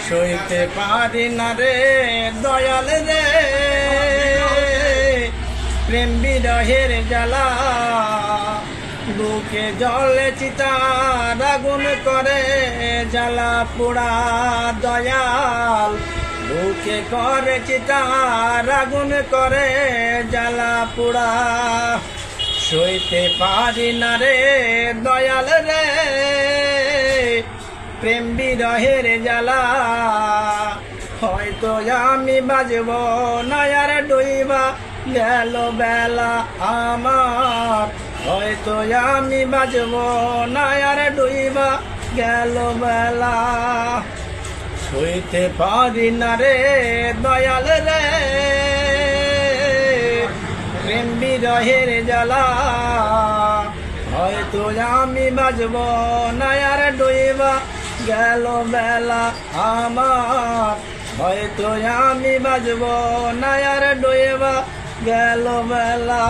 সইতে পারি না রে দয়াল রে প্রেম বিরহের জ্বালা, বুকে জলে চিতার আগুন করে জ্বালা পোড়া দয়াল, বুকে করে চিতার আগুন করে জ্বালা পোড়া। সইতে পারি না রে দয়াল রে প্রেম বিরহের জ্বালা, হয়তো আমি বাজব না আর ডুইবা গেল বেলা আমার, হয়তো আমি বাজব না আর ডুইবা গেল বেলা। সইতে পারি না রে দয়াল রে প্রেম বিরহের জ্বালা, হয়তো আমি বাজব না আর ডুইবা গেল বেলা আমার, হয়তো আমি বাজব না আর ডুইবা গেল বেলা।